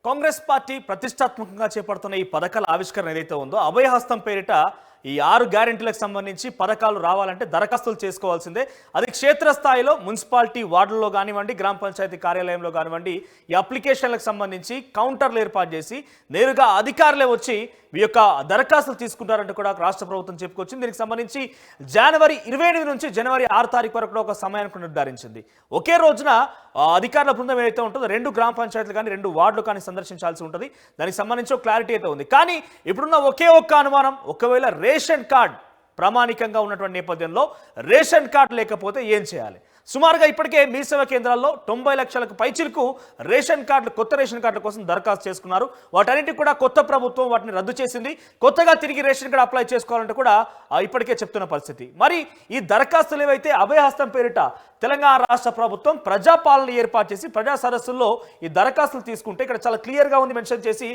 Congress party ప్రతిష్టాత్మకంగా చేపడుతున్న ఈ పథకాల ఆవిష్కరణ ఏదైతే ఉందో అభయహస్తం పేరిట ఈ 6 గ్యారెంటీలకు సంబంధించి పథకాలు రావాలంటే దరఖాస్తులు చేసుకోవాల్సిందే. అది క్షేత్రస్థాయిలో మున్సిపాలిటీ వార్డుల్లో కానివ్వండి, గ్రామ పంచాయతీ కార్యాలయంలో కానివ్వండి, ఈ అప్లికేషన్లకు సంబంధించి కౌంటర్లు ఏర్పాటు చేసి నేరుగా అధికారులే వచ్చి ఈ యొక్క దరఖాస్తులు తీసుకుంటారంటూ కూడా రాష్ట్ర ప్రభుత్వం చెప్పుకొచ్చింది. దీనికి సంబంధించి జనవరి 28 నుంచి జనవరి 6 తారీఖు వరకు ఒక సమయాన్ని నిర్ధారించింది. ఒకే రోజున అధికారుల బృందం ఏదైతే ఉంటుందో 2 గ్రామ పంచాయతీలు కానీ 2 వార్డులు కానీ సందర్శించాల్సి ఉంటుంది. దానికి సంబంధించి క్లారిటీ అయితే ఉంది. కానీ ఇప్పుడున్న ఒకే ఒక్క అనుమానం, ఒకవేళ రేషన్ కార్డ్ ప్రామాణికంగా ఉన్నటువంటి నేపథ్యంలో రేషన్ కార్డు లేకపోతే ఏం చేయాలి? సుమారుగా ఇప్పటికే మీ సేవా కేంద్రాల్లో 90 లక్షలకు పైచిలకు రేషన్ కార్డులు, కొత్త రేషన్ కార్డుల కోసం దరఖాస్తు చేసుకున్నారు. వాటన్నిటికీ కూడా కొత్త ప్రభుత్వం వాటిని రద్దు చేసింది. కొత్తగా తిరిగి రేషన్ కార్డు అప్లై చేసుకోవాలంటే కూడా ఇప్పటికే చెప్తున్న పరిస్థితి. మరి ఈ దరఖాస్తులు ఏవైతే అభయహస్తం పేరిట తెలంగాణ రాష్ట్ర ప్రభుత్వం ప్రజాపాలన ఏర్పాటు చేసి ప్రజా సదస్సుల్లో ఈ దరఖాస్తులు తీసుకుంటే ఇక్కడ చాలా క్లియర్గా ఉంది, మెన్షన్ చేసి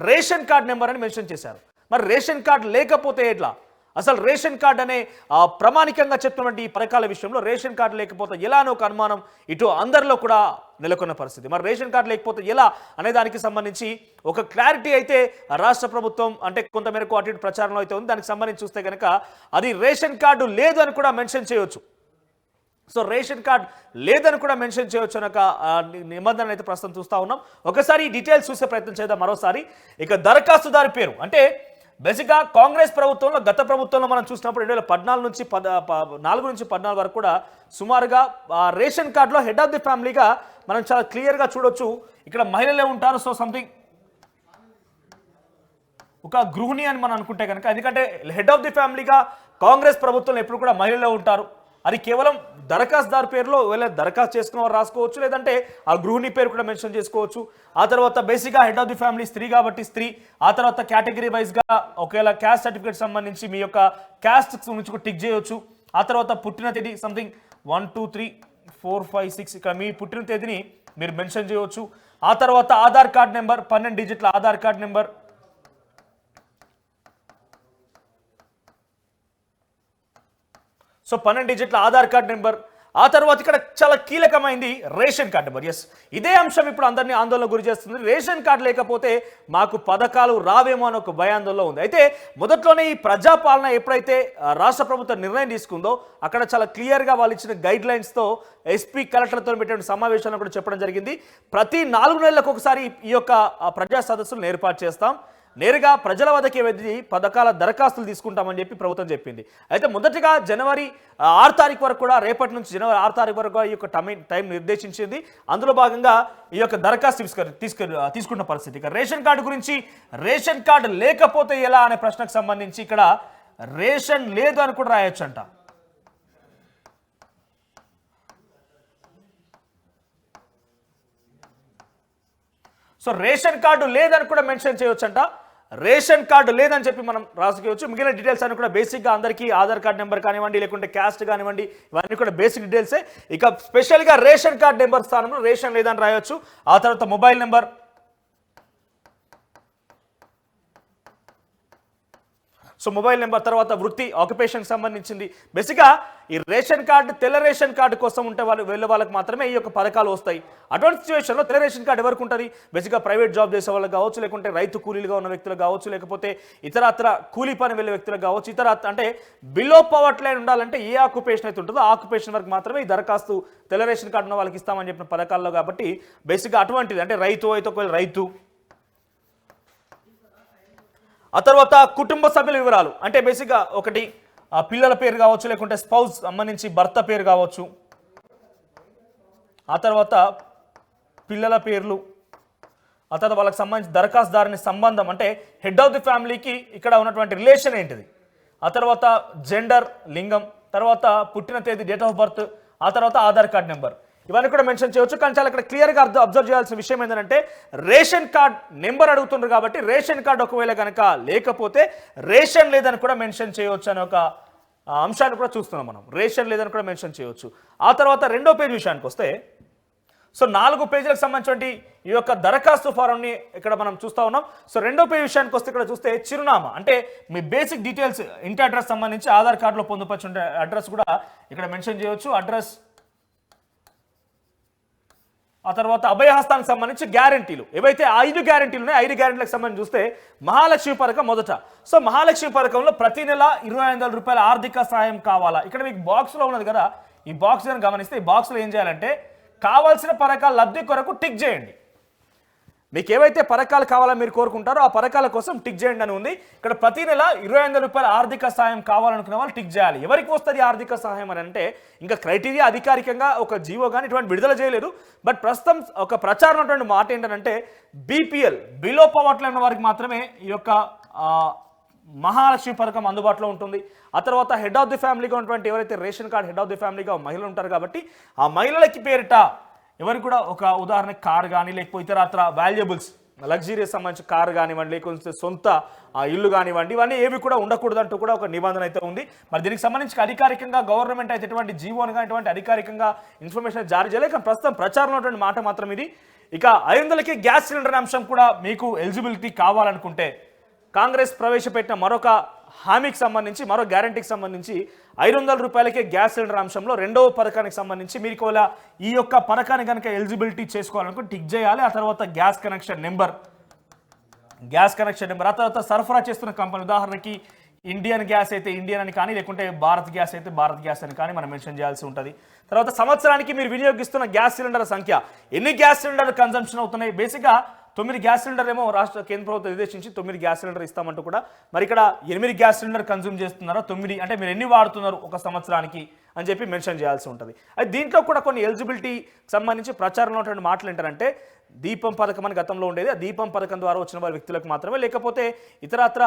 రేషన్ కార్డు నెంబర్ అని మెన్షన్ చేశారు. మరి రేషన్ కార్డు లేకపోతే ఎట్లా? అసలు రేషన్ కార్డు అనే ప్రామాణికంగా చెప్తున్నటువంటి ఈ పథకాల విషయంలో రేషన్ కార్డు లేకపోతే ఎలా అని ఒక అనుమానం ఇటు అందరిలో కూడా నెలకొన్న పరిస్థితి. మరి రేషన్ కార్డు లేకపోతే ఎలా అనే దానికి సంబంధించి ఒక క్లారిటీ అయితే రాష్ట్ర ప్రభుత్వం అంటే కొంతమేరకు అటు ఇటు ప్రచారంలో అయితే ఉంది. దానికి సంబంధించి చూస్తే కనుక అది రేషన్ కార్డు లేదు అని కూడా మెన్షన్ చేయవచ్చు. సో రేషన్ కార్డ్ లేదని కూడా మెన్షన్ చేయవచ్చు అనే నిబంధన అయితే ప్రస్తుతం చూస్తూ ఉన్నాం. ఒకసారి ఈ డీటెయిల్స్ చూసే ప్రయత్నం చేద్దాం మరోసారి. ఇక దరఖాస్తుదారి పేరు అంటే బేసిక్గా కాంగ్రెస్ ప్రభుత్వంలో, గత ప్రభుత్వంలో మనం చూసినప్పుడు 2014 నుంచి 4 నుంచి 14 వరకు కూడా సుమారుగా రేషన్ కార్డులో హెడ్ ఆఫ్ ది ఫ్యామిలీగా మనం చాలా క్లియర్గా చూడొచ్చు. ఇక్కడ మహిళలే ఉంటారు. సో సంథింగ్ ఒక గృహిణి అని మనం అనుకుంటే కనుక, ఎందుకంటే హెడ్ ఆఫ్ ది ఫ్యామిలీగా కాంగ్రెస్ ప్రభుత్వంలో ఎప్పుడు కూడా మహిళలే ఉంటారు. అది కేవలం దరఖాస్తుదారు పేరులో ఒకవేళ దరఖాస్తు చేసుకున్న వారు రాసుకోవచ్చు, లేదంటే ఆ గృహిణి పేరు కూడా మెన్షన్ చేసుకోవచ్చు. ఆ తర్వాత బేసిక్గా హెడ్ ఆఫ్ ది ఫ్యామిలీ స్త్రీ కాబట్టి స్త్రీ. ఆ తర్వాత కేటగిరీ వైజ్గా ఒకవేళ క్యాస్ట్ సర్టిఫికేట్ సంబంధించి మీ యొక్క క్యాస్ట్ నుంచి టిక్ చేయవచ్చు. ఆ తర్వాత పుట్టిన తేదీ సంథింగ్ 1 2 3 4 5 6 ఇక్కడ మీ పుట్టిన తేదీని మీరు మెన్షన్ చేయవచ్చు. ఆ తర్వాత ఆధార్ కార్డ్ నెంబర్, 12 డిజిట్ల ఆధార్ కార్డ్ నెంబర్. సో 12 డిజిట్ల ఆధార్ కార్డ్ నెంబర్. ఆ తర్వాత ఇక్కడ చాలా కీలకమైంది రేషన్ కార్డు నెంబర్. ఎస్, ఇదే అంశం ఇప్పుడు అందరినీ ఆందోళన గురి చేస్తుంది. రేషన్ కార్డు లేకపోతే మాకు పథకాలు రావేమో అని ఒక భయాందోళన ఉంది. అయితే మొదట్లోనే ఈ ప్రజాపాలన ఎప్పుడైతే రాష్ట్ర ప్రభుత్వం నిర్ణయం తీసుకుందో అక్కడ చాలా క్లియర్గా వాళ్ళు ఇచ్చిన గైడ్ లైన్స్తో ఎస్పీ కలెక్టర్తో పెట్టిన సమావేశాలను కూడా చెప్పడం జరిగింది. ప్రతి 4 నెలలకు ఒకసారి ఈ యొక్క ప్రజా సదస్సులను ఏర్పాటు చేస్తాం, నేరుగా ప్రజల వద్దకే వెళ్ళి పథకాల దరఖాస్తులు తీసుకుంటామని చెప్పి ప్రభుత్వం చెప్పింది. అయితే మొదటిగా జనవరి 6 తారీఖు వరకు కూడా, రేపటి నుంచి జనవరి 6 తారీఖు వరకు ఈ యొక్క టైం నిర్దేశించింది. అందులో భాగంగా ఈ యొక్క దరఖాస్తు తీసుకున్న పరిస్థితి. ఇక రేషన్ కార్డు గురించి, రేషన్ కార్డు లేకపోతే ఎలా అనే ప్రశ్నకు సంబంధించి ఇక్కడ రేషన్ లేదు అని కూడా రాయొచ్చు అంట. సో రేషన్ కార్డు లేదని కూడా మెన్షన్ చేయొచ్చంట. రేషన్ కార్డు లేదని చెప్పి మనం రాసుకోవచ్చు. మిగిలిన డీటెయిల్స్ అన్ని కూడా బేసిక్గా అందరికీ ఆధార్ కార్డ్ నెంబర్ కానివ్వండి, లేకుంటే క్యాస్ట్ కానివ్వండి, ఇవన్నీ కూడా బేసిక్ డీటెయిల్సే. ఇక స్పెషల్గా రేషన్ కార్డ్ నెంబర్ స్థానంలో రేషన్ లేదని రాయొచ్చు. ఆ తర్వాత mobile number, so mobile number, తర్వాత వృత్తి, ఆక్యుపేషన్కి సంబంధించింది. బేసిక్గా ఈ రేషన్ కార్డు, తెల్ల రేషన్ కార్డు కోసం ఉంటే వెళ్ళే వాళ్ళకి మాత్రమే ఈ యొక్క పథకాలు వస్తాయి. అటువంటి సిచ్యువేషన్లో తెల్ల రేషన్ కార్డు ఎవరికి ఉంటుంది? బేసిక్గా ప్రైవేట్ జాబ్ చేసే వాళ్ళకి కావచ్చు, లేకుంటే రైతు కూలీలుగా ఉన్న వ్యక్తులకు కావచ్చు, లేకపోతే ఇతరత్ర కూలీ పని వెళ్ళే వ్యక్తులకు కావచ్చు, అంటే బిలో పవర్టీ లైన్ ఉండాలంటే ఏ ఆక్యుపేషన్ అయితే ఉంటుందో ఆ ఆక్యుపేషన్ వరకు మాత్రమే ఈ దరఖాస్తు తెల్ల రేషన్ కార్డు ఉన్న వాళ్ళకి ఇస్తామని చెప్పిన పథకాల్లో. కాబట్టి బేసిక్గా అటువంటిది అంటే రైతు అయితే ఒకవేళ రైతు. ఆ తర్వాత కుటుంబ సభ్యుల వివరాలు అంటే బేసిక్గా ఒకటి పిల్లల పేరు కావచ్చు, లేకుంటే స్పౌస్ సంబంధించి భర్త పేరు కావచ్చు. ఆ తర్వాత పిల్లల పేర్లు, ఆ తర్వాత వాళ్ళకి సంబంధించి దరఖాస్తుదారుని సంబంధం అంటే హెడ్ ఆఫ్ ది ఫ్యామిలీకి ఇక్కడ ఉన్నటువంటి రిలేషన్ ఏంటిది. ఆ తర్వాత జెండర్, లింగం, తర్వాత పుట్టిన తేదీ, డేట్ ఆఫ్ బర్త్, ఆ తర్వాత ఆధార్ కార్డ్ నెంబర్, ఇవన్నీ కూడా మెన్షన్ చేయవచ్చు. కానీ చాలా ఇక్కడ క్లియర్గా అబ్జర్వ్ చేయాల్సిన విషయం ఏంటంటే రేషన్ కార్డ్ నెంబర్ అడుగుతున్నారు కాబట్టి రేషన్ కార్డు ఒకవేళ కనుక లేకపోతే రేషన్ లేదని కూడా మెన్షన్ చేయవచ్చు అనే ఒక అంశాన్ని కూడా చూస్తున్నాం మనం. రేషన్ లేదని కూడా మెన్షన్ చేయవచ్చు. ఆ తర్వాత 2వ పేజ్ విషయానికి వస్తే, సో 4 పేజీలకు సంబంధించినటువంటి ఈ యొక్క దరఖాస్తు ఫారంని ఇక్కడ మనం చూస్తూ ఉన్నాం. సో 2వ పేజ్ విషయానికి వస్తే ఇక్కడ చూస్తే చిరునామా అంటే మీ బేసిక్ డీటెయిల్స్, ఇంటి అడ్రస్ సంబంధించి ఆధార్ కార్డులో పొందుపరిచిన అడ్రస్ కూడా ఇక్కడ మెన్షన్ చేయవచ్చు. అడ్రస్ ఆ తర్వాత అభయహస్తానికి సంబంధించి గ్యారంటీలు ఏవైతే 5 గ్యారంటీలు ఉన్నాయో 5 గ్యారంటీలకు సంబంధించి చూస్తే మహాలక్ష్మి పథకం మొదట. సో మహాలక్ష్మి పథకంలో ప్రతి నెల 25,000 రూపాయల ఆర్థిక సహాయం కావాలా. ఇక్కడ మీకు బాక్స్లో ఉన్నది కదా, ఈ బాక్స్ గమనిస్తే ఈ బాక్స్లో ఏం చేయాలంటే కావాల్సిన పథకాల లబ్ధి కొరకు టిక్ చేయండి. మీకు ఏవైతే పథకాలు కావాలని మీరు కోరుకుంటారో ఆ పథకాల కోసం టిక్ చేయండి అని ఉంది. ఇక్కడ ప్రతి నెల 25,000 రూపాయల ఆర్థిక సహాయం కావాలనుకునే వాళ్ళు టిక్ చేయాలి. ఎవరికి వస్తుంది ఆర్థిక సహాయం అని అంటే ఇంకా క్రైటీరియా అధికారికంగా ఒక జీవో కానీ ఇటువంటి విడుదల చేయలేదు. బట్ ప్రస్తుతం ఒక ప్రచారం ఉన్నటువంటి మాట ఏంటంటే బీపీఎల్ బిలో పవర్టీ ఉన్న వారికి మాత్రమే ఈ యొక్క మహాలక్ష్మి పథకం అందుబాటులో ఉంటుంది. ఆ తర్వాత హెడ్ ఆఫ్ ది ఫ్యామిలీగా ఉన్నటువంటి ఎవరైతే ration card head of the ఫ్యామిలీగా మహిళలు ఉంటారు కాబట్టి ఆ మహిళలకి పేరిట ఎవరికి కూడా ఒక ఉదాహరణ కార్ కానీ లేకపోతే ఇతరత్ర వాల్యుబుల్స్ లగ్జరీస్ సంబంధించిన కారు కానివ్వండి లేకపోతే సొంత ఇల్లు కానివ్వండి ఇవన్నీ ఏవి కూడా ఉండకూడదంటూ కూడా ఒక నిబంధన అయితే ఉంది. మరి దీనికి సంబంధించి అధికారికంగా గవర్నమెంట్ అయితే ఎటువంటి జీవోను కానీ ఇటువంటి అధికారికంగా ఇన్ఫర్మేషన్ జారీ చేయలేక ప్రస్తుతం ప్రచారంలో ఉన్నటువంటి మాట మాత్రం ఇది. ఇక 500కి గ్యాస్ సిలిండర్ అంశం కూడా మీకు ఎలిజిబిలిటీ కావాలనుకుంటే కాంగ్రెస్ ప్రవేశపెట్టిన మరొక హామీకి సంబంధించి మరో గ్యారంటీకి సంబంధించి 500 రూపాయలకే గ్యాస్ సిలిండర్ అంశంలో రెండవ పథకానికి సంబంధించి మీరు కూడా ఈ యొక్క పథకాన్ని కనుక ఎలిజిబిలిటీ చేసుకోవాలనుకుంటే టిక్ చేయాలి. ఆ తర్వాత గ్యాస్ కనెక్షన్ నెంబర్ ఆ తర్వాత సరఫరా చేస్తున్న కంపెనీ ఉదాహరణకి ఇండియన్ గ్యాస్ అయితే ఇండియన్ అని కానీ లేకుంటే భారత్ గ్యాస్ అయితే భారత్ గ్యాస్ అని కానీ మనం మెన్షన్ చేయాల్సి ఉంటుంది. తర్వాత సంవత్సరానికి మీరు వినియోగిస్తున్న గ్యాస్ సిలిండర్ సంఖ్య ఎన్ని గ్యాస్ సిలిండర్ కన్సంప్షన్ అవుతున్నాయి. బేసిక్గా 9 గ్యాస్ సిలిండర్ ఏమో కేంద్ర ప్రభుత్వం నిర్దేశించి 9 గ్యాస్ సిలిండర్ ఇస్తామంటూ కూడా మరి ఇక్కడ 8 గ్యాస్ సిలిండర్ కన్జ్యూమ్ చేస్తున్నారో 9 అంటే మీరు ఎన్ని వాడుతున్నారు ఒక సంవత్సరానికి అని చెప్పి మెన్షన్ చేయాల్సి ఉంటుంది. అయితే దీంట్లో కూడా కొన్ని ఎలిజిబిలిటీ సంబంధించి ప్రచారంలో ఉన్నటువంటి మాటలు ఏంటంటే దీపం పథకం అని గతంలో ఉండేది. ఆ దీపం పథకం ద్వారా వచ్చిన వారి వ్యక్తులకు మాత్రమే లేకపోతే ఇతరత్ర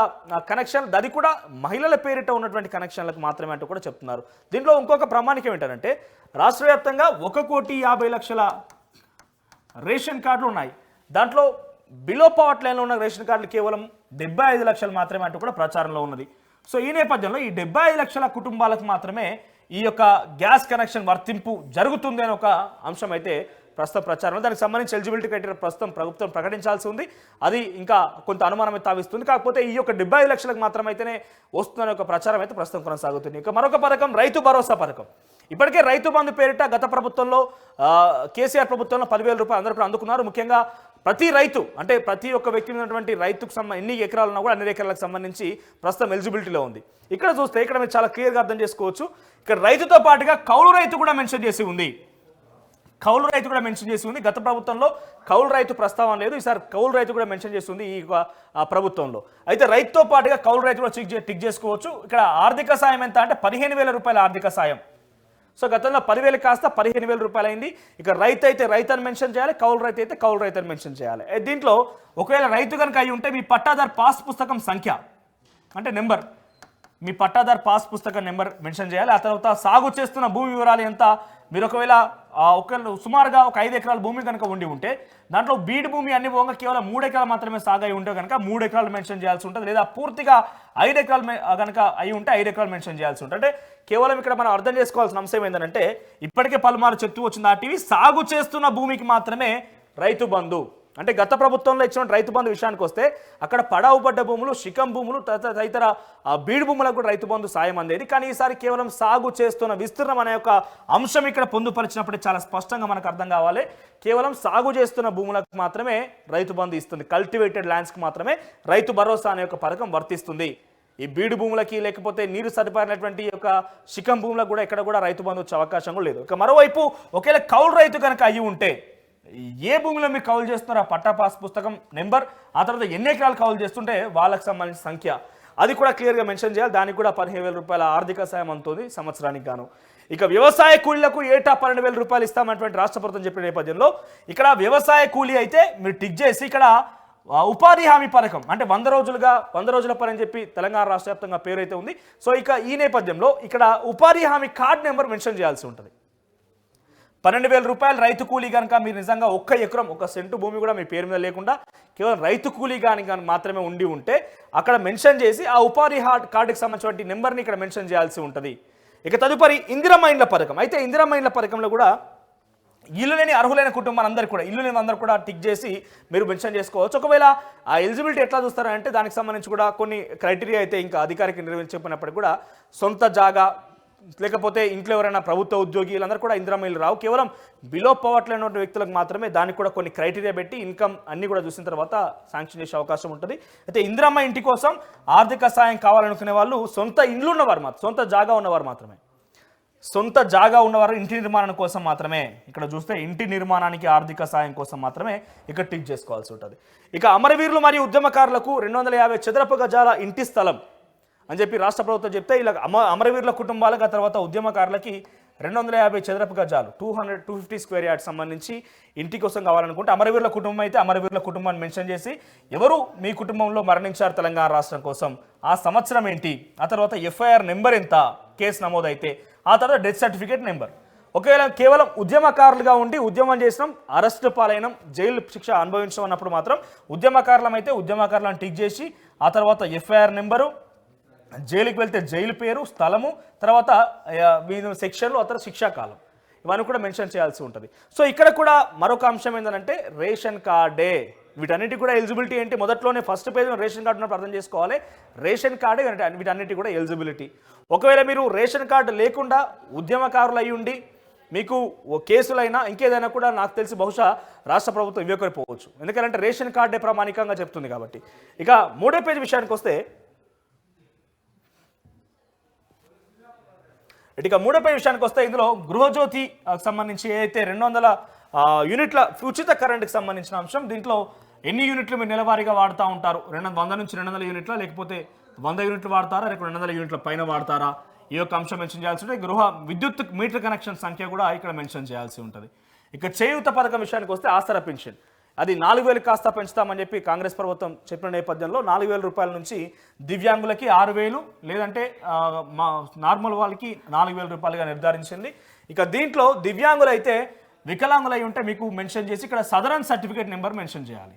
కనెక్షన్ అది కూడా మహిళల పేరిట ఉన్నటువంటి కనెక్షన్లకు మాత్రమే అంటూ కూడా చెప్తున్నారు. దీంట్లో ఇంకొక ప్రామాణికం ఏంటంటే రాష్ట్ర వ్యాప్తంగా 1,50,00,000 రేషన్ కార్డులు ఉన్నాయి. దాంట్లో బిలో పవర్టీ లైన్లో ఉన్న రేషన్ కార్డులు కేవలం 75 లక్షలు మాత్రమే అంటూ కూడా ప్రచారంలో ఉన్నది. సో ఈ నేపథ్యంలో ఈ 75 లక్షల కుటుంబాలకు మాత్రమే ఈ యొక్క గ్యాస్ కనెక్షన్ వర్తింపు జరుగుతుంది అనే ఒక అంశం అయితే ప్రస్తుత ప్రచారంలో దానికి సంబంధించి ఎలిజిబిలిటీ క్రైటీరియా ప్రస్తుతం ప్రభుత్వం ప్రకటించాల్సి ఉంది. అది ఇంకా కొంత అనుమానం అయితే తావిస్తుంది. కాకపోతే ఈ యొక్క 75 లక్షలకు మాత్రమైతేనే వస్తుందనే ఒక ప్రచారం అయితే ప్రస్తుతం కొనసాగుతుంది. ఇక మరొక పథకం రైతు భరోసా పథకం. ఇప్పటికే రైతు బంధు పేరిట గత ప్రభుత్వంలో కేసీఆర్ ప్రభుత్వంలో 10,000 రూపాయలు అందరూ కూడా అందుకున్నారు. ముఖ్యంగా ప్రతి రైతు అంటే ప్రతి ఒక్క వ్యక్తి ఉన్నటువంటి రైతుకు ఎన్ని ఎకరాలు ఉన్నా కూడా అన్ని ఎకరాలకు సంబంధించి ప్రస్తుతం ఎలిజిబిలిటీలో ఉంది. ఇక్కడ చూస్తే ఇక్కడ మీరు చాలా క్లియర్గా అర్థం చేసుకోవచ్చు. ఇక్కడ రైతుతో పాటుగా కౌలు రైతు కూడా మెన్షన్ చేసి ఉంది. గత ప్రభుత్వంలో కౌలు రైతు ప్రస్తావన లేదు. ఈసారి కౌలు రైతు కూడా మెన్షన్ చేస్తుంది ఈ ప్రభుత్వంలో. అయితే రైతుతో పాటుగా కౌలు రైతు కూడా టిక్ చేసుకోవచ్చు. ఇక్కడ ఆర్థిక సాయం ఎంత అంటే 15,000 రూపాయల ఆర్థిక సాయం. సో గతంలో 10,000 కాస్త 15,000 రూపాయలు అయింది. ఇక రైతు అయితే రైతు అని మెన్షన్ చేయాలి, కౌలు రైతు అయితే కౌలు రైతు అని మెన్షన్ చేయాలి. దీంట్లో ఒకవేళ రైతు కనుక అయి ఉంటే మీ పట్టాదార్ పాస్ పుస్తకం సంఖ్య అంటే నెంబర్ మీ పట్టాదార్ పాస్ పుస్తకం నెంబర్ మెన్షన్ చేయాలి. ఆ తర్వాత సాగు చేస్తున్న భూమి వివరాలు ఎంత మీరు ఒకవేళ సుమారుగా ఒక 5 ఎకరాల భూమి కనుక ఉండి ఉంటే దాంట్లో బీడ్ భూమి అన్ని పోగా కేవలం 3 ఎకరాలు మాత్రమే సాగు అయి ఉంటే కనుక 3 ఎకరాలు మెన్షన్ చేయాల్సి ఉంటుంది. లేదా పూర్తిగా 5 ఎకరాలు కనుక అయి ఉంటే 5 ఎకరాలు మెన్షన్ చేయాల్సి ఉంటుంది. అంటే కేవలం ఇక్కడ మనం అర్థం చేసుకోవాల్సిన అంశం ఏంటంటే ఇప్పటికే పలుమారు చెప్తూ వచ్చింది ఆ టీవీ సాగు చేస్తున్న భూమికి మాత్రమే రైతు బంధు అంటే గత ప్రభుత్వంలో ఇచ్చిన రైతు బంధు విషయానికి వస్తే అక్కడ పడావు పడ్డ భూములు శిఖం భూములు తదితర బీడు భూములకు కూడా రైతు బంధు సాయం అందేది. కానీ ఈసారి కేవలం సాగు చేస్తున్న విస్తీర్ణం అనే ఒక అంశం ఇక్కడ పొందుపరిచినప్పుడు చాలా స్పష్టంగా మనకు అర్థం కావాలి. కేవలం సాగు చేస్తున్న భూములకు మాత్రమే రైతు బంధు ఇస్తుంది. కల్టివేటెడ్ ల్యాండ్స్కి మాత్రమే రైతు భరోసా అనే ఒక పథకం వర్తిస్తుంది. ఈ బీడు భూములకి లేకపోతే నీరు సరిపడినటువంటి యొక్క శిఖం భూములకు కూడా ఎక్కడ కూడా రైతు బంధు వచ్చే అవకాశం కూడా లేదు. ఇక మరోవైపు ఒకవేళ కౌలు రైతు కనుక అయ్యి ఉంటే ఏ భూమిలో మీరు కౌలు చేస్తున్నారో ఆ పట్టా పాస్ పుస్తకం నెంబర్ ఆ తర్వాత ఎన్ని ఎకరాలు కౌలు చేస్తుంటే వాళ్ళకి సంబంధించిన సంఖ్య అది కూడా క్లియర్గా మెన్షన్ చేయాలి. దానికి కూడా 15,000 రూపాయల ఆర్థిక సాయం అందుతుంది సంవత్సరానికి గాను. ఇక వ్యవసాయ కూలీలకు ఏటా 12,000 రూపాయలు ఇస్తామన్నటువంటి రాష్ట్ర ప్రభుత్వం చెప్పిన నేపథ్యంలో ఇక్కడ వ్యవసాయ కూలీ అయితే మీరు టిక్ చేసి ఇక్కడ ఉపాధి హామీ పథకం అంటే 100 రోజుల పని అని చెప్పి తెలంగాణ రాష్ట్ర వ్యాప్తంగా పేరు అయితే ఉంది. సో ఇక ఈ నేపథ్యంలో ఇక్కడ ఉపాధి హామీ కార్డ్ నెంబర్ మెన్షన్ చేయాల్సి ఉంటుంది. 12,000 రూపాయలు రైతు కూలీ కనుక మీరు నిజంగా 1 ఎకరం 1 సెంటు భూమి కూడా మీ పేరు మీద లేకుండా కేవలం రైతు కూలీ కానీ మాత్రమే ఉండి ఉంటే అక్కడ మెన్షన్ చేసి ఆ ఉపాధి కార్డుకి సంబంధించిన నెంబర్ని ఇక్కడ మెన్షన్ చేయాల్సి ఉంటుంది. ఇక తదుపరి ఇందిరమ్మ ఇండ్ల పథకం. అయితే ఇందిరమ్మ ఇండ్ల పథకంలో కూడా ఇల్లు లేని అర్హులైన కుటుంబాలందరూ కూడా ఇల్లు లేని అందరూ కూడా టిక్ చేసి మీరు మెన్షన్ చేసుకోవచ్చు. ఒకవేళ ఆ ఎలిజిబిలిటీ ఎట్లా చూస్తారంటే దానికి సంబంధించి కూడా కొన్ని క్రైటీరియా అయితే ఇంకా అధికారిక నిర్వహించకపోయినప్పటికీ కూడా సొంత జాగా లేకపోతే ఇంట్లో ఎవరైనా ప్రభుత్వ ఉద్యోగి వీళ్ళందరూ కూడా ఇందిరమ్మ ఇల్లు రావు. కేవలం బిలో పవర్టీ లేనటువంటి వ్యక్తులకు మాత్రమే దానికి కూడా కొన్ని క్రైటీరియా పెట్టి ఇన్కమ్ అన్ని కూడా చూసిన తర్వాత శాంక్షన్ చేసే అవకాశం ఉంటుంది. అయితే ఇందిరమ్మ ఇంటి కోసం ఆర్థిక సాయం కావాలనుకునే వాళ్ళు సొంత ఇండ్లు ఉన్నవారు మాత్రం, సొంత జాగా ఉన్నవారు మాత్రమే, సొంత జాగా ఉన్నవారు ఇంటి నిర్మాణం కోసం మాత్రమే ఇక్కడ చూస్తే ఇంటి నిర్మాణానికి ఆర్థిక సాయం కోసం మాత్రమే ఇక్కడ టిక్ చేసుకోవాల్సి ఉంటుంది. ఇక అమరవీరులు మరియు ఉద్యమకారులకు 250 చదరపు గజాల ఇంటి స్థలం అని చెప్పి రాష్ట్ర ప్రభుత్వం చెప్తే ఇలా అమరవీరుల కుటుంబాలకు ఆ తర్వాత ఉద్యమకారులకి 250 చదరపు గజాలు 250 స్క్వేర్ యార్డ్స్ సంబంధించి ఇంటి కోసం కావాలనుకుంటే అమరవీరుల కుటుంబం అయితే అమరవీరుల కుటుంబాన్ని మెన్షన్ చేసి ఎవరు మీ కుటుంబంలో మరణించారు తెలంగాణ రాష్ట్రం కోసం, ఆ సంవత్సరం ఏంటి, ఆ తర్వాత ఎఫ్ఐఆర్ నెంబర్ ఎంత కేసు నమోదైతే, ఆ తర్వాత డెత్ సర్టిఫికేట్ నెంబర్. ఒకవేళ కేవలం ఉద్యమకారులుగా ఉండి ఉద్యమం చేసినాం, అరెస్ట్ పాలైనం, జైలు శిక్ష అనుభవించడం అన్నప్పుడు మాత్రం ఉద్యమకారులం అయితే ఉద్యమకారులను టిక్ చేసి ఆ తర్వాత ఎఫ్ఐఆర్ నెంబరు, జైలుకి వెళ్తే జైలు పేరు, స్థలము, తర్వాత సెక్షన్లు, ఆ తర్వాత శిక్షాకాలం ఇవన్నీ కూడా మెన్షన్ చేయాల్సి ఉంటుంది. సో ఇక్కడ కూడా మరొక అంశం ఏంటంటే రేషన్ కార్డే. వీటన్నిటి కూడా ఎలిజిబిలిటీ ఏంటి, మొదట్లోనే ఫస్ట్ పేజ్ రేషన్ కార్డు ఉన్నప్పుడు అర్థం చేసుకోవాలి. రేషన్ కార్డే వీటన్నిటి కూడా ఎలిజిబిలిటీ. ఒకవేళ మీరు రేషన్ కార్డు లేకుండా ఉద్యమకారులు అయి ఉండి మీకు కేసులైనా ఇంకేదైనా కూడా నాకు తెలిసి బహుశా రాష్ట్ర ప్రభుత్వం ఇవ్వకపోవచ్చు, ఎందుకంటే రేషన్ కార్డే ప్రామాణికంగా చెప్తుంది కాబట్టి. ఇక మూడో పేజ్ విషయానికి వస్తే ఇక మూడో పేజ్ విషయానికి వస్తే ఇందులో గృహజ్యోతి సంబంధించి ఏదైతే 200 యూనిట్ల ఉచిత కరెంటుకి సంబంధించిన అంశం. దీంట్లో ఎన్ని యూనిట్లు మీరు నెలవారీగా వాడుతూ ఉంటారు, 100 నుంచి 200 యూనిట్ల, లేకపోతే 100 యూనిట్లు వాడతారా, లేకపోతే 200 యూనిట్ల పైన వాడతారా, ఈ యొక్క అంశం మెన్షన్ చేయాల్సి ఉంటుంది. గృహ విద్యుత్ మీటర్ కనెక్షన్ సంఖ్య కూడా ఇక్కడ మెన్షన్ చేయాల్సి ఉంటుంది. ఇక చేయూత పథకం విషయానికి వస్తే ఆసరా పెన్షన్ అది 4,000 కాస్త పెంచుతామని చెప్పి కాంగ్రెస్ ప్రభుత్వం చెప్పిన నేపథ్యంలో 4,000 రూపాయల నుంచి దివ్యాంగులకి 6,000, లేదంటే నార్మల్ వాళ్ళకి 4,000 రూపాయలుగా నిర్ధారించింది. ఇక దీంట్లో దివ్యాంగులు అయితే వికలాంగులు అయి ఉంటే మీకు మెన్షన్ చేసి ఇక్కడ సదరన్ సర్టిఫికేట్ నెంబర్ మెన్షన్ చేయాలి,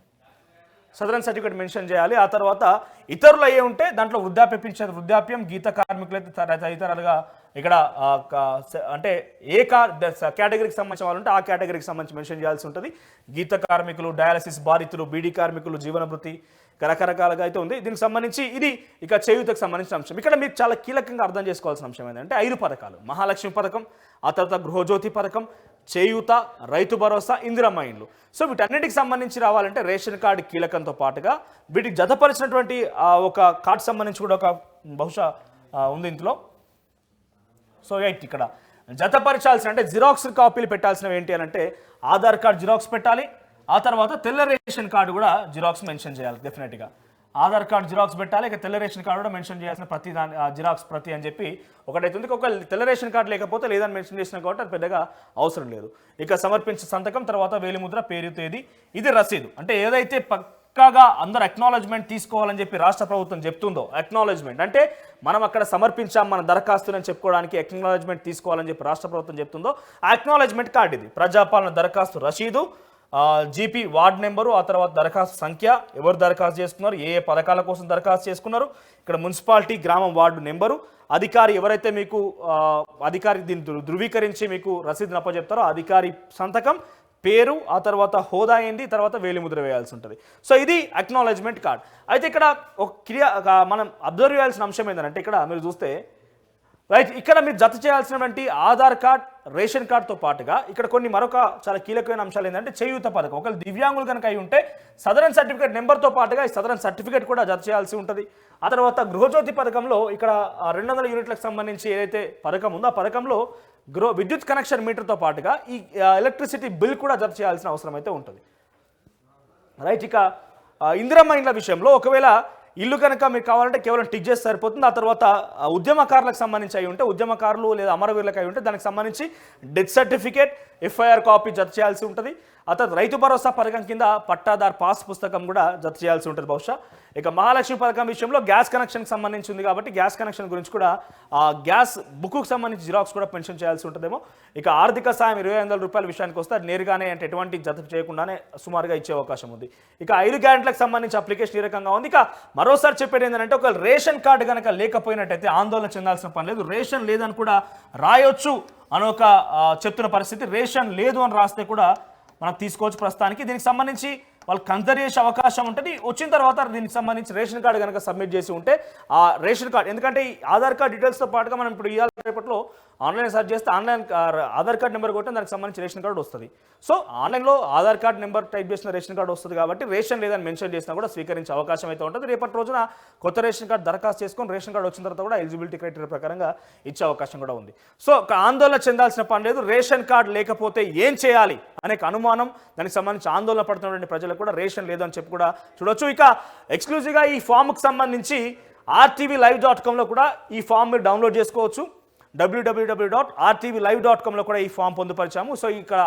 సదరన్ సర్టిఫికేట్ మెన్షన్ చేయాలి. ఆ తర్వాత ఇతరులు అయ్యే ఉంటే దాంట్లో వృద్ధాప్య వృద్ధాప్యం, గీత కార్మికులైతే తదితరాలుగా ఇక్కడ అంటే ఏ కేటగిరీకి సంబంధించిన వాళ్ళు ఉంటే ఆ కేటగిరీకి సంబంధించి మెన్షన్ చేయాల్సి ఉంటుంది. గీత కార్మికులు, డయాలసిస్ బాధితులు, బీడీ కార్మికులు, జీవన భృతి రకరకాలుగా అయితే ఉంది. దీనికి సంబంధించి ఇది ఇక చేయూతకు సంబంధించిన అంశం. ఇక్కడ మీకు చాలా కీలకంగా అర్థం చేసుకోవాల్సిన అంశం ఏంటంటే 5 పథకాలు: మహాలక్ష్మి పథకం, ఆ తర్వాత గృహజ్యోతి పథకం, చేయూత, రైతు భరోసా, ఇందిరమ్మ ఇండ్లు. సో వీటన్నిటికి సంబంధించి రావాలంటే రేషన్ కార్డు కీలకంతో పాటుగా వీటికి జతపరిచినటువంటి ఒక కార్డు సంబంధించి కూడా ఒక బహుశా ఉంది ఇందులో. సో ఇక్కడ జతపరచాల్సిన అంటే జిరాక్స్ కాపీలు పెట్టాల్సినవి ఏంటి అని అంటే ఆధార్ కార్డు జిరాక్స్ పెట్టాలి, ఆ తర్వాత తెల్ల రేషన్ కార్డు కూడా జిరాక్స్ మెన్షన్ చేయాలి. డెఫినెట్గా ఆధార్ కార్డు జిరాక్స్ పెట్టాలి, ఇక తెల్ల రేషన్ కార్డు కూడా మెన్షన్ చేయాల్సిన ప్రతి జిరాక్స్ ప్రతి అని చెప్పి ఒకటైతే ఉంది. ఒక తెల్ల రేషన్ కార్డు లేకపోతే లేదని మెన్షన్ చేసిన కాబట్టి అది పెద్దగా అవసరం లేదు. ఇక సమర్పించే సంతకం, తర్వాత వేలిముద్ర, పేరు, తేదీ, ఇది రసీదు. అంటే ఏదైతే పక్కాగా అందరు అక్నాలెడ్జ్మెంట్ తీసుకోవాలని చెప్పి రాష్ట్ర ప్రభుత్వం చెప్తుందో, అక్నాలెడ్జ్మెంట్ అంటే మనం అక్కడ సమర్పించాం మన దరఖాస్తుని చెప్పుకోవడానికి అక్నాలెడ్జ్మెంట్ తీసుకోవాలని చెప్పి రాష్ట్ర ప్రభుత్వం చెప్తుందో ఆ అక్నాలెడ్జ్మెంట్ కార్డు ఇది. ప్రజాపాలన దరఖాస్తు రసీదు, జీపీ వార్డ్ నెంబరు, ఆ తర్వాత దరఖాస్తు సంఖ్య, ఎవరు దరఖాస్తు చేసుకున్నారు, ఏ పథకాల కోసం దరఖాస్తు చేసుకున్నారు, ఇక్కడ మున్సిపాలిటీ, గ్రామం, వార్డు నెంబరు, అధికారి ఎవరైతే మీకు అధికారి దీన్ని ధృవీకరించి మీకు రసీదుని అప్పచెప్తారో అధికారి సంతకం, పేరు, ఆ తర్వాత హోదా ఏంది, తర్వాత వేలిముద్ర వేయాల్సి ఉంటుంది. సో ఇది అక్నాలెడ్జ్మెంట్ కార్డ్. అయితే ఇక్కడ ఒక మనం అబ్జర్వ్ చేయాల్సిన అంశం ఏంటంటే ఇక్కడ మీరు చూస్తే రైట్ ఇక్కడ మీరు జత చేయాల్సినటువంటి ఆధార్ కార్డ్, రేషన్ కార్డుతో పాటుగా ఇక్కడ కొన్ని మరొక చాలా కీలకమైన అంశాలు ఏంటంటే చేయూత పథకం. ఒకవేళ దివ్యాంగులు కనుక అయి ఉంటే సదరన్ సర్టిఫికేట్ నెంబర్తో పాటుగా ఈ సదరన్ సర్టిఫికేట్ కూడా జత చేయాల్సి ఉంటుంది. ఆ తర్వాత గృహజ్యోతి పథకంలో ఇక్కడ 200 యూనిట్లకు సంబంధించి ఏదైతే పథకం ఉందో ఆ పథకంలో విద్యుత్ కనెక్షన్ మీటర్తో పాటుగా ఈ ఎలక్ట్రిసిటీ బిల్ కూడా జత చేయాల్సిన అవసరం అయితే ఉంటుంది. రైట్ ఇక ఇందిరమ్మ ఇండ్ల విషయంలో ఒకవేళ ఇల్లు కనుక మీకు కావాలంటే కేవలం టిక్ చేస్తే సరిపోతుంది. ఆ తర్వాత ఉద్యమకారులకు సంబంధించి అయి ఉంటే ఉద్యమకారులు లేదా అమరవీరులకు అయి ఉంటే దానికి సంబంధించి డెత్ సర్టిఫికేట్, ఎఫ్ఐఆర్ కాపీ జత చేయాల్సి ఉంటుంది. ఆ తర్వాత రైతు భరోసా పథకం కింద పట్టాదార్ పాస్ పుస్తకం కూడా జత చేయాల్సి ఉంటుంది బహుశా. ఇక మహాలక్ష్మి పథకం విషయంలో గ్యాస్ కనెక్షన్కి సంబంధించి ఉంది కాబట్టి గ్యాస్ కనెక్షన్ గురించి కూడా గ్యాస్ బుక్కు సంబంధించి జిరాక్స్ కూడా పెన్షన్ చేయాల్సి ఉంటుందేమో. ఇక ఆర్థిక సాయం 2,500 రూపాయల విషయానికి వస్తే అది నేరుగానే అంటే ఎటువంటి జత చేయకుండానే సుమారుగా ఇచ్చే అవకాశం ఉంది. ఇక 5 గ్యారెంట్లకు సంబంధించి అప్లికేషన్ ఈ రకంగా ఉంది. ఇక మరోసారి చెప్పేది ఏంటంటే ఒక రేషన్ కార్డు కనుక లేకపోయినట్టయితే ఆందోళన చెందాల్సిన పని లేదు. రేషన్ లేదని కూడా రాయొచ్చు అని చెప్తున్న పరిస్థితి. రేషన్ లేదు అని రాస్తే కూడా మనం తీసుకోవచ్చు ప్రస్తుతానికి. దీనికి సంబంధించి వాళ్ళు కన్సిడర్ చేసే అవకాశం ఉంటుంది. వచ్చిన తర్వాత దీనికి సంబంధించి రేషన్ కార్డు కనుక సబ్మిట్ చేసి ఉంటే ఆ రేషన్ కార్డు, ఎందుకంటే ఈ ఆధార్ కార్డ్ డీటెయిల్స్తో పాటుగా మనం ఇప్పుడు ఇవాళ రేపట్లో ఆన్లైన్ సెర్చ్ చేస్తే ఆన్లైన్ ఆధార్ కార్డ్ నెంబర్ కొట్టిన దానికి సంబంధించి రేషన్ కార్డు వస్తుంది. సో ఆన్లైన్లో ఆధార్ కార్డ్ నెంబర్ టైప్ చేసిన రేషన్ కార్డు వస్తుంది కాబట్టి రేషన్ లేదని మెన్షన్ చేసినా కూడా స్వీకరించే అవకాశం అయితే ఉంటుంది. రేపటి రోజున కొత్త రేషన్ కార్డు దరఖాస్తు చేసుకొని రేషన్ కార్డు వచ్చిన తర్వాత కూడా ఎలిజిబిలిటీ క్రైటీరియా ప్రకారంగా ఇచ్చే అవకాశం కూడా ఉంది. సో ఒక ఆందోళన చెందాల్సిన పని లేదు. రేషన్ కార్డు లేకపోతే ఏం చేయాలి అనే అనుమానం, దానికి సంబంధించి ఆందోళన పడుతున్నటువంటి ప్రజలకు కూడా రేషన్ లేదు అని చెప్పి కూడా చూడొచ్చు. ఇక ఎక్స్క్లూజివ్గా ఈ ఫామ్కి సంబంధించి rtvlive.comలో కూడా ఈ ఫామ్ మీరు డౌన్లోడ్ చేసుకోవచ్చు. www.rtvlive.comలో కూడా ఈ ఫామ్ పొందుపరిచాము. సో ఇక్కడ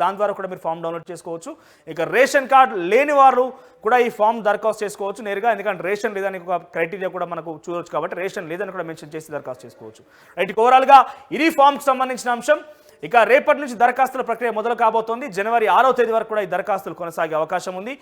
దాని ద్వారా కూడా మీరు ఫామ్ డౌన్లోడ్ చేసుకోవచ్చు. ఇక రేషన్ కార్డు లేని వారు కూడా ఈ ఫామ్ దరఖాస్తు చేసుకోవచ్చు నేరుగా, ఎందుకంటే రేషన్ లేదని ఒక క్రైటీరియా కూడా మనకు చూడవచ్చు కాబట్టి రేషన్ లేదని కూడా మెన్షన్ చేసి దరఖాస్తు చేసుకోవచ్చు. రైట్, ఓవరాల్గా ఇది ఫామ్కి సంబంధించిన అంశం. ఇక రేపటి నుంచి దరఖాస్తుల ప్రక్రియ మొదలు కాబోతోంది. జనవరి 6వ తేదీ వరకు కూడా ఈ దరఖాస్తులు కొనసాగే అవకాశం ఉంది.